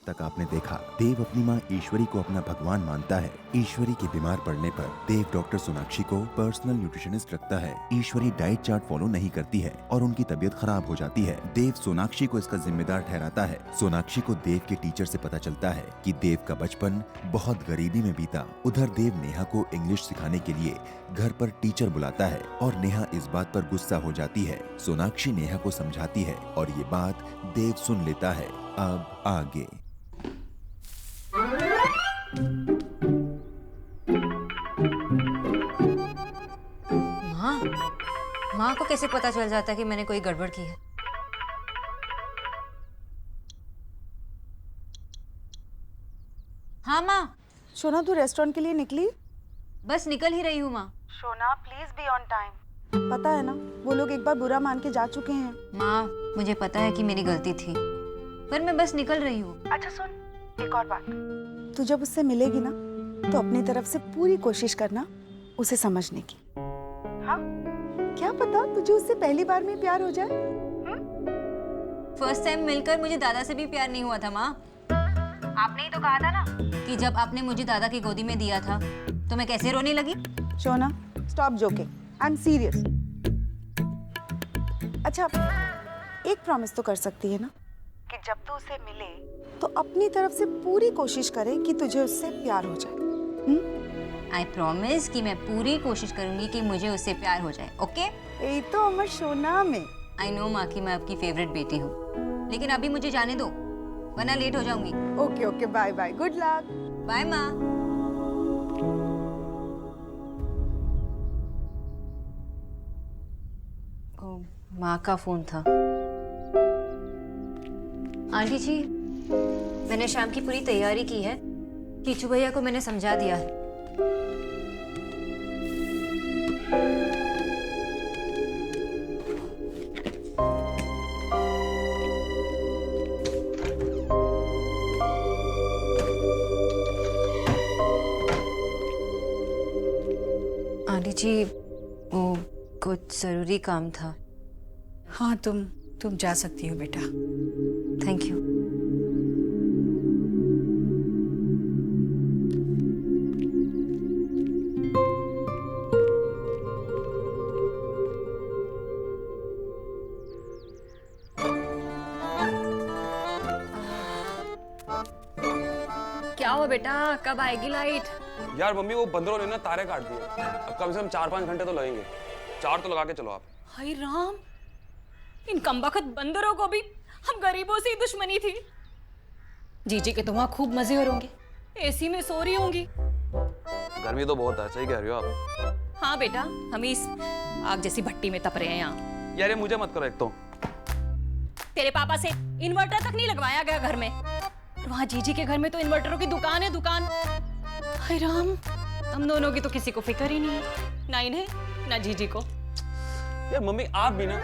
तक आपने देखा, देव अपनी माँ ईश्वरी को अपना भगवान मानता है। ईश्वरी के बीमार पड़ने पर देव डॉक्टर सोनाक्षी को पर्सनल न्यूट्रिशनिस्ट रखता है। ईश्वरी डाइट चार्ट फॉलो नहीं करती है और उनकी तबीयत खराब हो जाती है। देव सोनाक्षी को इसका जिम्मेदार ठहराता है। सोनाक्षी को देव के टीचर से पता चलता है कि देव का बचपन बहुत गरीबी में बीता। उधर देव नेहा को इंग्लिश सिखाने के लिए घर पर टीचर बुलाता है और नेहा इस बात पर गुस्सा हो जाती है। सोनाक्षी नेहा को समझाती है और ये बात देव सुन लेता है। अब आगे। माँ, माँ को कैसे पता चल जाता है कि मैंने कोई गड़बड़ की है? हाँ माँ। शोना, तू रेस्टोरेंट के लिए निकली? बस निकल ही रही हूँ माँ। Shona, please be on time. पता है ना, वो लोग एक बार बुरा मान के जा चुके हैं। माँ, मुझे पता है कि मेरी गलती थी, पर मैं बस निकल रही हूँ। अच्छा सुन, एक और बात, तू जब उससे मिलेगी ना तो अपनी तरफ से पूरी कोशिश करना उसे समझने की। हाँ, क्या पता तुझे उससे पहली बार में प्यार हो जाए। फर्स्ट टाइम मिलकर मुझे दादा से भी प्यार नहीं हुआ था माँ। आपने ही तो कहा था ना कि जब आपने मुझे दादा की गोदी में दिया था तो मैं कैसे रोने लगी। Shona, stop joking, I am serious. अच्छा, एक प्रॉमिस तो कर सकती है ना कि जब तू उसे मिले तो अपनी तरफ से पूरी कोशिश करे कि तुझे उससे प्यार हो जाए। आई प्रॉमिस कि मैं पूरी कोशिश करूंगी कि मुझे उससे प्यार हो जाए। ओके? यही तो अमर शोना में। आई नो माँ कि मैं आपकी फेवरेट बेटी हूँ, लेकिन अभी मुझे जाने दो वरना लेट हो जाऊंगी। Okay okay, bye bye, good luck. Bye माँ। माँ का फोन था। आंटी जी, मैंने शाम की पूरी तैयारी की है। कीचू भैया को मैंने समझा दिया है। आंटी जी, वो कुछ जरूरी काम था। हाँ, तुम जा सकती हो बेटा। Thank you. क्या हुआ बेटा, कब आएगी लाइट? यार मम्मी, वो बंदरों ने ना तारे काट दिए। अब कम से कम 4-5 घंटे तो लगेंगे। 4 तो लगा के चलो आप। हाय राम, इन कमबख्त बंदरों को भी हम गरीबों से ही दुश्मनी थी। जीजी के तो वहां खूब मजे हो होंगे, एसी में सो रही होंगी। गर्मी तो बहुत है, सही कह रही हो आप। हाँ बेटा, हम इस आग जैसी भट्टी में तप रहे हैं यहाँ। यार ये मुझे मत करो। एक तो तेरे पापा से इन्वर्टर तक नहीं लगवाया गया घर में, और वहाँ जीजी के घर में तो इन्वर्टरों की दुकान है, दुकान। हाय राम, हम दोनों की तो किसी को फिक्र ही नहीं है, ना इन्हें ना जीजी को। यार मम्मी, आप भी ना,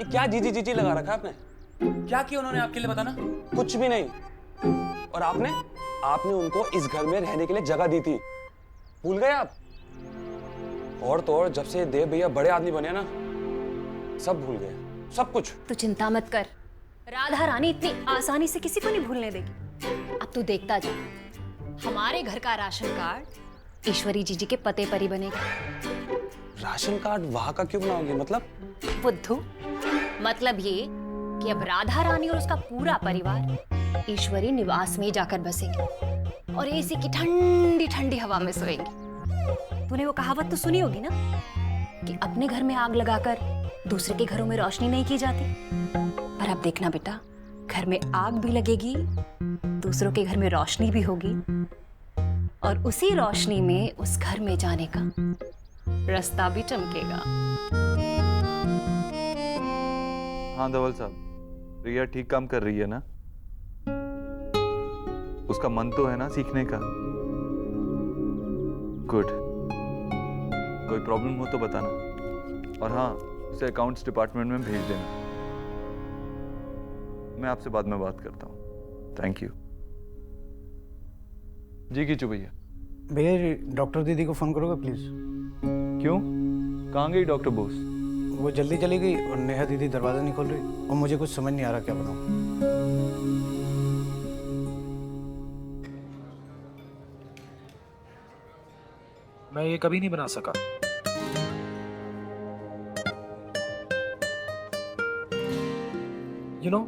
ये क्या जीजी जीजी लगा रखा है आपने? क्या किया उन्होंने आपके लिए, बताना। कुछ भी नहीं। और आपने उनको इस घर में रहने के लिए जगह दी थी, भूल गए आप? और तो और जब से देव भैया बड़े आदमी बने ना, सब भूल गए, सब कुछ। तू चिंता मत कर, राधा रानी इतनी आसानी से किसी को नहीं भूलने देगी। अब तू देखता जा, हमारे घर का राशन कार्ड ईश्वरी जीजी के पते पर ही बनेगा। राशन कार्ड वहां का क्यों बनाओगे? मतलब बुद्धू, मतलब ये कि अब राधा रानी और उसका पूरा परिवार ईश्वरी निवास में जाकर बसेंगे और एसी की ठंडी ठंडी हवा में सोएंगे। तूने वो कहावत तो सुनी होगी ना कि अपने घर में आग लगाकर दूसरे के घरों में रोशनी नहीं की जाती। पर अब देखना बेटा, घर में आग भी लगेगी, दूसरों के घर में रोशनी भी होगी, और उसी रोशनी में उस घर में जाने का रास्ता भी चमकेगा। हाँ धवल साहब, रिया ठीक काम कर रही है ना? उसका मन तो है ना सीखने का? गुड। कोई प्रॉब्लम हो तो बताना, और हाँ, उसे अकाउंट्स डिपार्टमेंट में भेज देना। मैं आपसे बाद में बात करता हूँ। Thank you. जी कीचू भैया। भैया, डॉक्टर दीदी को फोन करोगे प्लीज? क्यों, कहाँ गई डॉक्टर बोस? वो जल्दी चली गई और नेहा दीदी दरवाजा नहीं खोल रही, और मुझे कुछ समझ नहीं आ रहा क्या बनाऊं। मैं ये कभी नहीं बना सका। यू नो,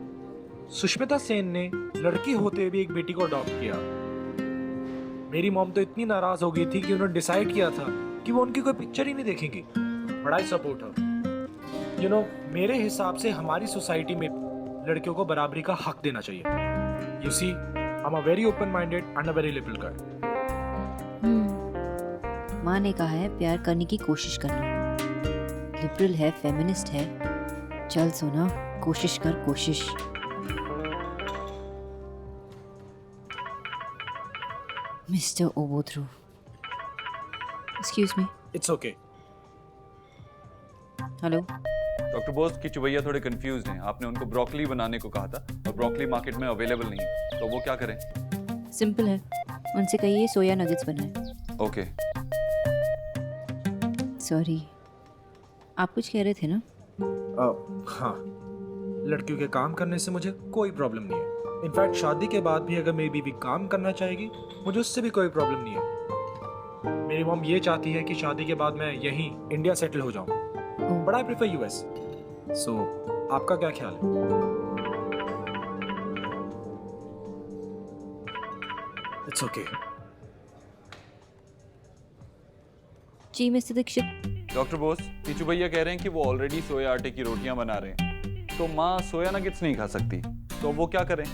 सुष्मिता सेन ने लड़की होते हुए एक बेटी को अडॉप्ट किया। मेरी मॉम तो इतनी नाराज हो गई थी कि उन्होंने डिसाइड किया था कि वो उनकी कोई पिक्चर ही नहीं देखेंगी। But I support her. You know, मेरे हिसाब से हमारी सोसाइटी में लड़कियों को बराबरी का हक देना चाहिए। You see, I am a very open minded and a very liberal guy. माँ ने कहा है प्यार करने की कोशिश करना। लिबरल है, फेमिनिस्ट है। चल सोना, कोशिश कर, कोशिश। मिस्टर ओबोथ्रू, excuse me. It's okay. Hello. Doctor Bose की चुवैया थोड़े कंफ्यूज हैं। आपने उनको ब्रोकली बनाने को कहा था और ब्रोकली मार्केट में अवेलेबल नहीं है, तो वो क्या करें? सिंपल है, उनसे कहिए सोया नगेट्स बनाए। ओके। सॉरी, आप कुछ कह रहे थे ना? हाँ, लड़कियों के काम करने से मुझे कोई प्रॉब्लम नहीं है। इनफैक्ट शादी के बाद भी अगर मेरी बीवी काम करना चाहेगी, मुझे उससे भी कोई प्रॉब्लम नहीं है। मेरी मॉम ये चाहती है कि शादी के बाद मैं यहीं इंडिया सेटल हो जाऊं, but I prefer US. So आपका क्या ख्याल है? It's okay. जी मिस्टर दीक्षित। डॉक्टर बोस, टीचू भैया कह रहे हैं कि वो ऑलरेडी सोया आटे की रोटियां बना रहे हैं, तो माँ सोया नगेट्स नहीं खा सकती, तो वो क्या करें?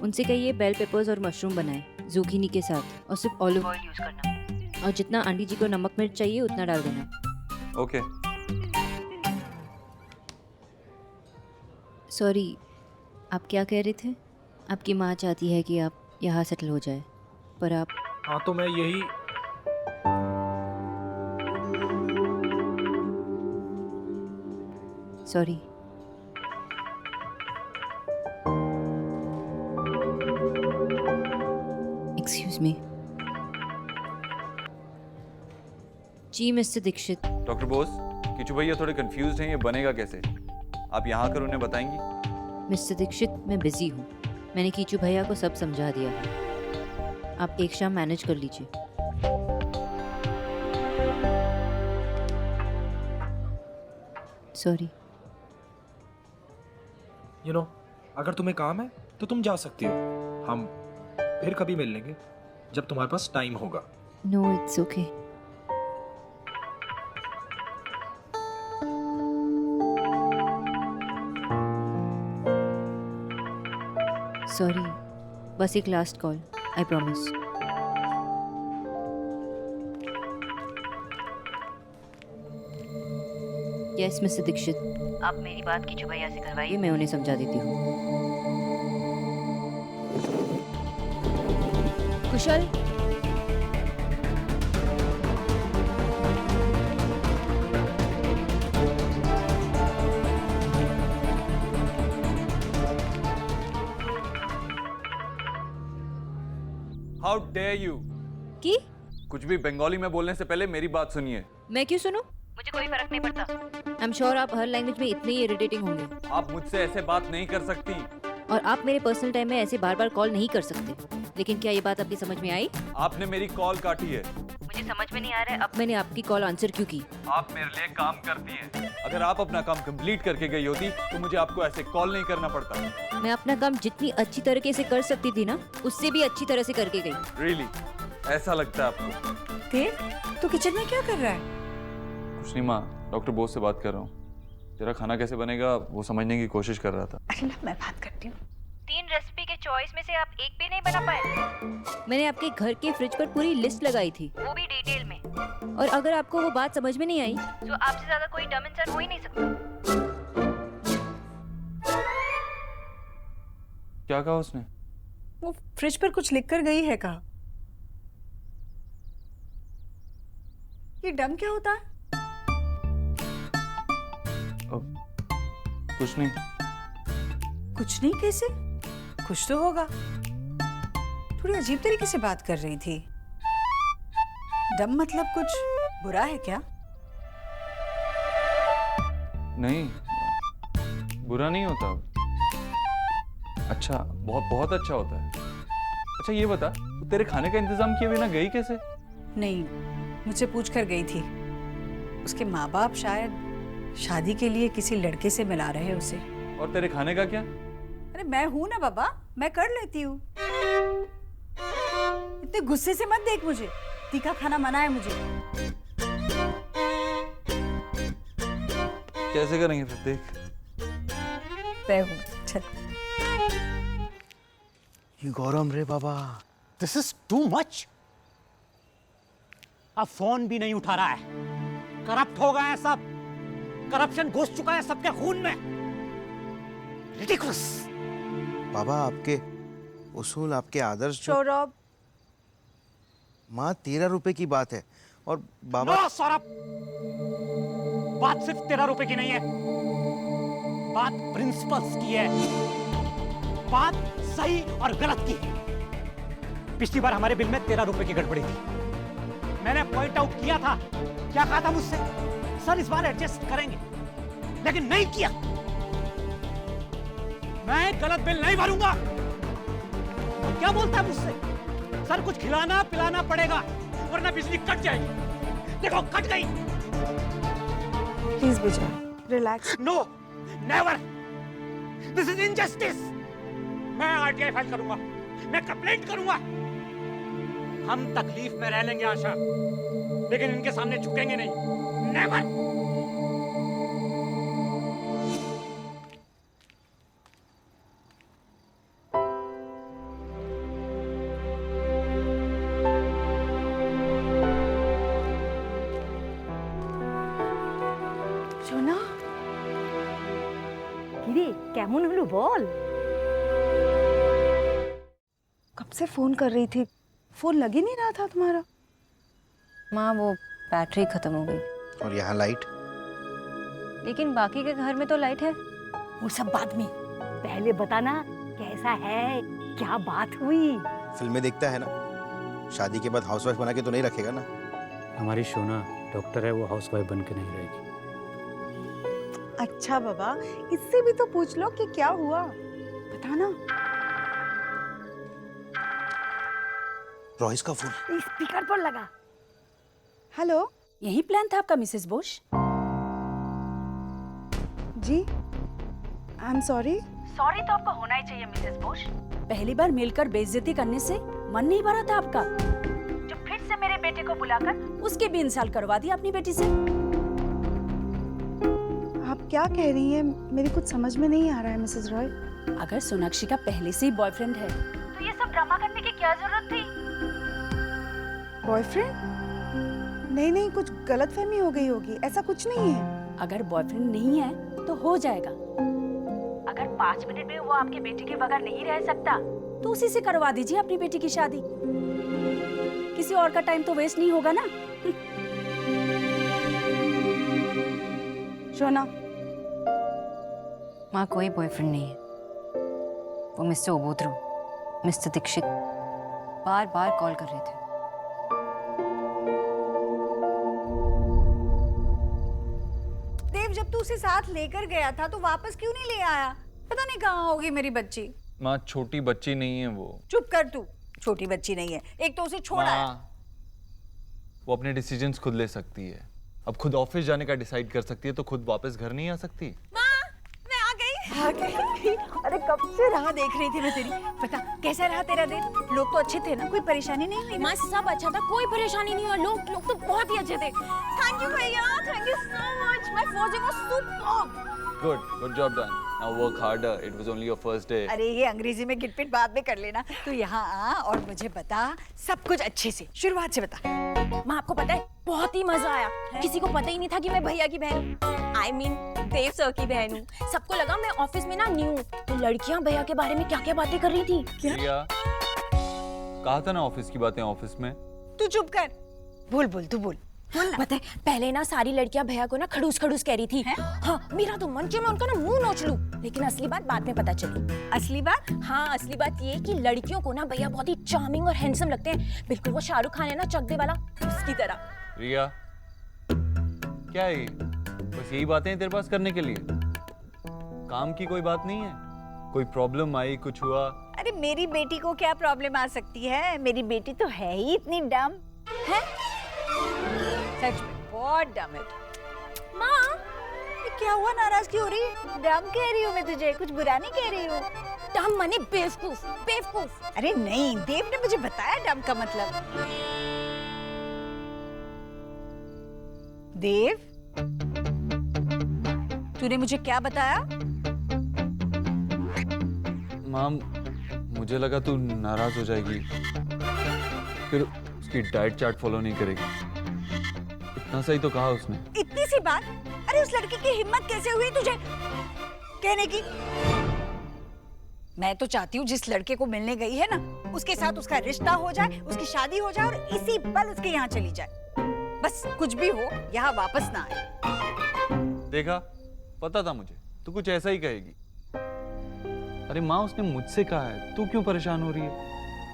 उनसे कहिए बेल पेपर्स और मशरूम बनाएं ज़ुकीनी के साथ, और सिर्फ ऑलिव ऑयल यूज करना, और जितना आंटी जी को नमक मिर्च चाहिए उतना डाल देना। ओके। सॉरी, आप क्या कह रहे थे? आपकी माँ चाहती है कि आप यहाँ सेटल हो जाए, पर आप... हाँ, तो मैं यही... सॉरी। Excuse me. जी मिस्टर दीक्षित। डॉक्टर बोस, कीचू भैया थोड़े कंफ्यूज्ड हैं, ये बनेगा कैसे? आप यहाँ आकर उन्हें बताएंगी? मिस्टर दीक्षित, मैं बिजी हूँ। मैंने कीचू भैया को सब समझा दिया है। आप एक शाम मैनेज कर लीजिए। सॉरी। यू नो, अगर तुम्हें काम है तो तुम जा सकती हो। हम फिर कभी मिल लेंगे जब तुम्हारे पास टाइम होगा। No, it's okay. सॉरी, बस एक last call, I promise. Yes Mister Dikshit, आप मेरी बात कीचू भैया से करवाइए, मैं उन्हें समझा देती हूँ। कुशल। How dare you! की? कुछ भी बंगाली में बोलने से पहले मेरी बात सुनिए। मैं क्यों सुनूं? मुझे कोई फर्क नहीं पड़ता। आई एम श्योर आप हर लैंग्वेज में इतने ही इरिटेटिंग होंगे। आप मुझसे ऐसे बात नहीं कर सकती। और आप मेरे पर्सनल टाइम में ऐसे बार बार कॉल नहीं कर सकते। लेकिन क्या ये बात आपकी समझ में आई? आपने मेरी कॉल काटी है। मुझे समझ में नहीं आ रहा है अब मैंने आपकी कॉल आंसर क्यों की। आप मेरे लिए काम करती हैं। अगर आप अपना काम कंप्लीट करके गई होती तो मुझे आपको ऐसे कॉल नहीं करना पड़ता। मैं अपना काम जितनी अच्छी तरीके से कर सकती थी ना, उससे भी अच्छी तरह से करके गई। Really? ऐसा लगता है आपको? देव, तू किचन में क्या कर रहा है? कुछ नहीं माँ, डॉक्टर बोस से बात कर रहा हूँ। तेरा खाना कैसे बनेगा वो समझने की कोशिश कर रहा था। अरे ना, मैं बात करती हूँ। 3 रेसिपी के चॉइस में से आप एक भी नहीं बना पाए। मैंने आपके घर के फ्रिज पर पूरी लिस्ट लगाई थी, वो भी डिटेल में। और अगर आपको वो बात समझ में नहीं आई तो आपसे ज्यादा कोई डम इंसान हो ही नहीं सकता। क्या कहा उसने? वो फ्रिज पर कुछ लिख कर गई है कहा। ये डम क्या होता है? कुछ नहीं। कुछ नहीं कैसे? कुछ तो होगा। थोड़ी अजीब तरीके से बात कर रही थी। डम मतलब कुछ बुरा है क्या? नहीं, बुरा नहीं होता। अच्छा, बहुत बहुत अच्छा होता है। अच्छा ये बता, तेरे खाने का इंतजाम किए बिना गई कैसे? नहीं, मुझसे पूछ कर गई थी। उसके माँ बाप शायद शादी के लिए किसी लड़के से मिला रहे हैं उसे। और तेरे खाने का क्या? अरे मैं हूं ना बाबा, मैं कर लेती हूँ। इतने गुस्से से मत देख मुझे, तीखा खाना मना है मुझे। कैसे करेंगे फिर? देख मैं हूँ, चल। ये गौरव रे बाबा, दिस इज टू मच। अब फोन भी नहीं उठा रहा है। करप्ट हो गए हैं सब, करप्शन घुस चुका है सबके खून में। रिडिकुलस। बाबा आपके उसूल, आपके आदर्श जो... सौरभ, माँ 13 रुपए की बात है और बाबा... नो सौरभ, बात सिर्फ 13 रुपए की नहीं है, बात प्रिंसिपल्स की है, बात सही और गलत की है। पिछली बार हमारे बिल में 13 रुपए की गड़बड़ी थी। मैंने पॉइंट आउट किया था, क्या कहा था मुझसे? सर इस बार एडजस्ट करेंगे, लेकिन नहीं किया। मैं गलत बिल नहीं भरूंगा। क्या बोलता है मुझसे? सर कुछ खिलाना पिलाना पड़ेगा वरना बिजली कट जाएगी। देखो कट गई। Please Vijay, relax. No, never, this is injustice. मैं आरटीआई फाइल करूंगा, मैं कंप्लेंट करूंगा। हम तकलीफ में रह लेंगे आशा, लेकिन इनके सामने झुकेंगे नहीं। नेवर। সোনা, কিরে কেমন হলো বল? कब से फोन कर रही थी, फोन लग ही नहीं रहा था तुम्हारा। माँ वो बैटरी खत्म हो गई। और यहाँ लाइट। लेकिन बाकी के घर में तो लाइट है। वो सब बाद में, पहले बताना कैसा है, क्या बात हुई? फिल्में देखता है ना, शादी के बाद हाउसवाइफ बना के तो नहीं रखेगा ना। हमारी सोना डॉक्टर है, वो हाउसवाइफ बन के नहीं रहेगी। अच्छा बाबा, इससे भी तो पूछ लो कि क्या हुआ, बताना। रोहिस का फोन। स्पीकर पर लगा। हेलो। यही प्लान था आपका मिसेस बुश? जी, आई एम सॉरी। सॉरी तो आपको होना ही चाहिए मिसेस बुश। पहली बार मिलकर बेइज्जती करने से मन नहीं भरा था आपका? जो फिर से मेरे बेटे को बुलाकर उसकी भी इंसल्ट करवा दी अपनी बेटी से। आप क्या कह रही हैं, मेरी कुछ समझ में नहीं आ रहा है मिसेस रॉय। अगर सोनाक्षी का पहले से ही बॉयफ्रेंड है तो ये सब ड्रामा करने की क्या जरूरत थी? बॉयफ्रेंड? नहीं नहीं, कुछ गलतफहमी हो गई होगी, ऐसा कुछ नहीं है। अगर बॉयफ्रेंड नहीं है तो हो जाएगा। अगर 5 मिनट में वो आपके बेटे के बगैर नहीं रह सकता तो उसी से करवा दीजिए अपनी बेटी की शादी। किसी और का टाइम तो वेस्ट नहीं होगा ना। सोना। माँ कोई बॉयफ्रेंड नहीं है। वो मिस्टर ओबोत्रो, मिस्टर दीक्षित बार बार कॉल कर रहे थे। देव, जब तू उसे साथ लेकर गया था तो वापस क्यों नहीं ले आया? पता नहीं कहाँ होगी मेरी बच्ची। माँ छोटी बच्ची नहीं है वो। चुप कर तू, छोटी बच्ची नहीं है। एक तो उसे छोड़ा है। वो अपने डिसीजंस खुद ले सकती है। अब खुद ऑफिस जाने का डिसाइड कर सकती है तो खुद वापस घर नहीं आ सकती। माँ, मैं आ गई। अरे कब से राह देख रही थी मैं तेरी। बता कैसा रहा तेरा दिन? लोग तो अच्छे थे ना, कोई परेशानी नहीं हुई? माँ सब अच्छा था, कोई परेशानी नहीं हुआ। लोग तो बहुत ही अच्छे थे। थैंक यू भैया, thank you so much. My first day was superb. Good job done. Now work harder, it was only your first day. अरे ये अंग्रेजी में गिटपिट बाद में कर लेना। तू यहाँ आ और मुझे बता सब कुछ अच्छे से, शुरुआत से बता। माँ आपको पता है बहुत ही मजा आया। किसी को पता ही नहीं था कि मैं भैया की बहन, I mean, देव सर की बहन हूँ। सबको लगा मैं ऑफिस में ना न्यू। तो लड़कियाँ भैया के बारे में क्या क्या बातें कर रही थी। क्या कहा था ना ऑफिस की बातें ऑफिस में। तू चुप कर। बोल बोल, तू बोल। पता है पहले ना सारी लड़कियां भैया को ना खड़ूस खड़ूस कह रही थी। हाँ, मेरा तो मन कि मैं उनका ना मुंह नोच लूं। लेकिन असली बात बाद में पता चली। असली बात? हाँ, असली बात ये कि लड़कियों को ना भैया बहुत ही चार्मिंग और हैंडसम लगते हैं। बिल्कुल वो शाहरुख खान है ना, चक दे वाला, उसकी तरह। रिया क्या है ये? बस यही बातें हैं तेरे पास करने के लिए? काम की कोई बात नहीं है? कोई प्रॉब्लम आई, कुछ हुआ? अरे मेरी बेटी को क्या प्रॉब्लम आ सकती है? मेरी बेटी तो है ही इतनी डम है। सच में बहुत डम है तू। माँ, ये क्या हुआ, नाराजगी हो रही है? डम कह रही हूँ मैं तुझे, कुछ बुरा नहीं कह रही हूँ। डम माने बेवकूफ, बेवकूफ। अरे नहीं, देव ने मुझे बताया डम का मतलब। देव, तूने मुझे क्या बताया? माम, मुझे लगा तू नाराज हो जाएगी, फिर उसकी डाइट चार्ट फॉलो नहीं करेगी। इतना सही तो कहा उसने। इतनी सी बात? अरे उस लड़की की हिम्मत कैसे हुई तुझे कहने की? मैं तो चाहती हूँ जिस लड़के को मिलने गई है ना, उसके साथ उसका रिश्ता हो जाए, उसकी शादी हो जाए और इसी पल उसके यहाँ चली जाए। बस कुछ भी हो, यहाँ वापस ना आए। देखा, पता था मुझे तू कुछ ऐसा ही कहेगी। अरे माँ, उसने मुझसे कहा है, तू क्यों परेशान हो रही है?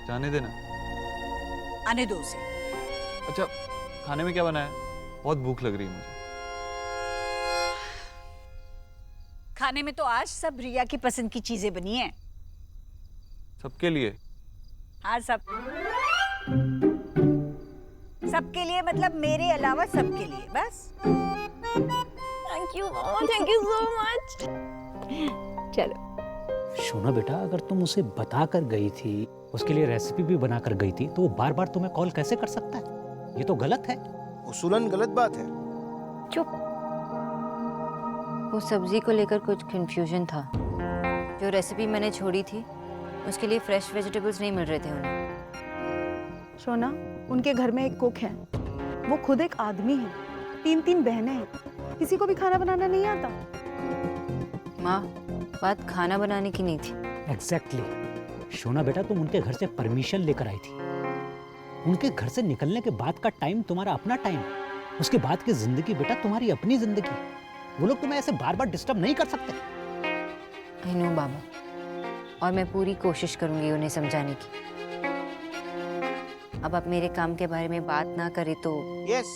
जाने देना। आने दो उसे। अच्छा, खाने में क्या बनाया? बहुत भूख लग रही है मुझे। खाने में तो आज सब रिया की पसंद की चीजें बनी हैं। सबके लिए? हाँ, सबके लिए मतलब मेरे अलावा सबके लिए, बस। Thank you mama, thank you so much. चलो। शोना बेटा, अगर तुम उसे बता कर गई थी, उसके लिए रेसिपी भी बना कर गई थी, तो वो बार बार तुम्हें कॉल कैसे कर सकता है? ये तो गलत है। उसूलन गलत बात है। चुप। वो सब्जी को लेकर कुछ कंफ्यूजन था। जो रेसिपी मैंने छोड़ी थी, उसके लिए फ्रेश वेजिटेबल्स नहीं मिल रहे थे उन्हें। शोना, उनके घर में एक कुक है, वो खुद एक आदमी है, 3 बहनें हैं, किसी को भी खाना बनाना नहीं आता। माँ, बात खाना बनाने की नहीं थी। एग्जैक्टली। शोना बेटा, तुम उनके घर से परमिशन लेकर आई थी। उनके घर से निकलने के बाद का टाइम तुम्हारा अपना टाइम, उसके बाद की जिंदगी बेटा तुम्हारी अपनी जिंदगी। वो लोग तुम्हें ऐसे बार बार डिस्टर्ब नहीं कर सकते। आई नो बाबा, और मैं पूरी कोशिश करूंगी उन्हें समझाने की। अब आप मेरे काम के बारे में बात ना करें तो। Yes,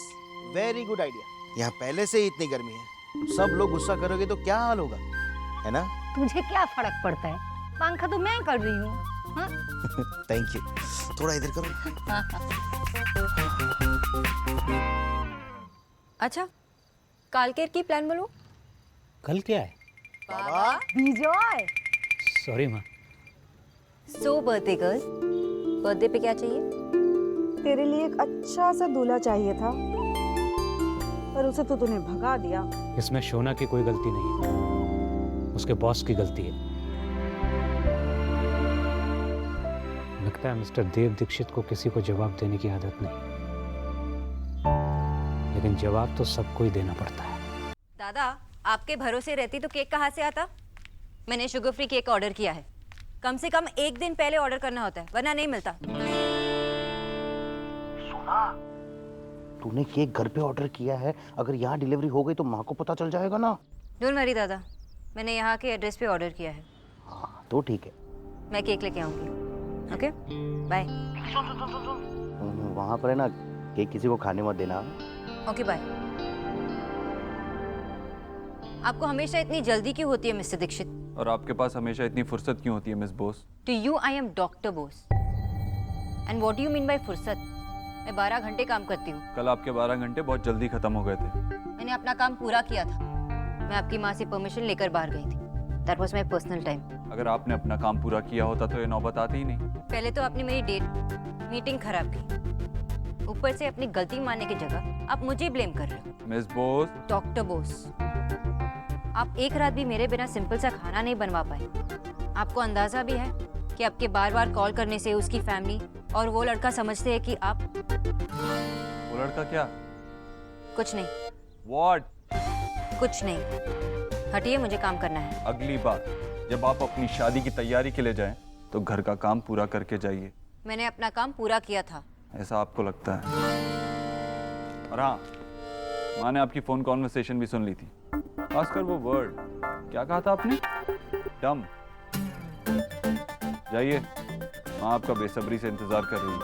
very good idea. यहाँ पहले से ही इतनी गर्मी है, सब लोग गुस्सा करोगे तो क्या हाल होगा, है ना? तुझे क्या फर्क पड़ता है? पंखा तो मैं कर रही हूँ। हाँ? Thank you. थोड़ा इधर करो। अच्छा, कालकेर की प्लान बोलो। कल क्या है? बाबा, विजय, सॉरी माँ। सो बर्थडे गर्ल, बर्थडे पे क्या चाहिए? तेरे लिए एक अच्छा सा दूल्हा चाहिए था, पर उसे तो तूने भगा दिया। इसमें शोना की कोई गलती नहीं है, उसके बॉस की गलती है। लगता है मिस्टर देव दीक्षित को किसी को जवाब देने की आदत नहीं, लेकिन जवाब तो सबको ही देना पड़ता है। दादा, आपके भरोसे रहती तो केक कहाँ से आता? मैंने शुगर फ्री केक ऑर्डर किया है। कम से कम 1 दिन पहले ऑर्डर करना होता है, वरना नहीं मिलता। तूने केक घर पे ऑर्डर किया है, अगर यहाँ डिलीवरी हो गई तो माँ को पता चल जाएगा ना। डोंट वरी दादा, मैंने यहाँ के एड्रेस पे ऑर्डर किया है। हाँ, तो ठीक है। मैं केक लेके आऊंगी। Okay, bye. वहाँ पर है ना, केक किसी को खाने मत देना। Okay, bye. आपको हमेशा इतनी जल्दी क्यों होती है मिस्टर दीक्षित? और आपके पास हमेशा इतनी फुर्सत क्यों होती है miss Bose? To you I am doctor Bose. And what do you mean by फुर्सत? मैं 12 घंटे काम करती हूँ। कल आपके 12 घंटे बहुत जल्दी खत्म हो गए थे। मैंने अपना काम पूरा किया था। मैं आपकी माँ से परमिशन लेकर बाहर गई थी। That was my personal time. अगर आपने अपना काम पूरा किया होता तो ये नौबत आती ही नहीं। पहले तो आपने मेरी डेट मीटिंग खराब की, ऊपर से अपनी गलती मानने की जगह आप मुझे ब्लेम कर रहे हो। मिस बोस। डॉक्टर बोस, आप एक रात भी मेरे बिना सिंपल सा खाना नहीं बनवा पाए। आपको अंदाजा भी है कि आपके बार बार कॉल करने से उसकी फैमिली और वो लड़का समझते हैं कि आप। वो लड़का क्या? कुछ नहीं। What? कुछ नहीं, हटिए, मुझे काम करना है। अगली बार जब आप अपनी शादी की तैयारी के लिए जाएं तो घर का काम पूरा करके जाइए। मैंने अपना काम पूरा किया था। ऐसा आपको लगता है? और हाँ, माँ ने आपकी फोन कॉन्वर्सेशन भी सुन ली थी। खासकर वो वर्ड, क्या कहा था आपने? डम। जाइए, माँ आपका बेसब्री से इंतजार कर रही है।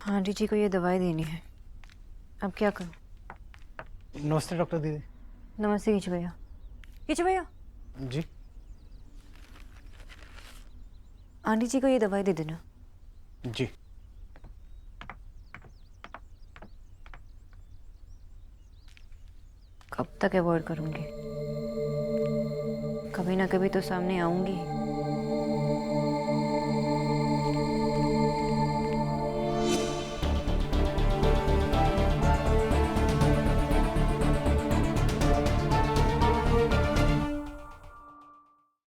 आंटी जी को ये दवाई देनी है, अब क्या करूं? नमस्ते डॉक्टर दीदी। नमस्ते किचु भैया। किचु भैया, जी। आंटी जी को ये दवाई दे देना। जी। कब तक अवॉइड करूंगी? कभी ना कभी तो सामने आऊंगी।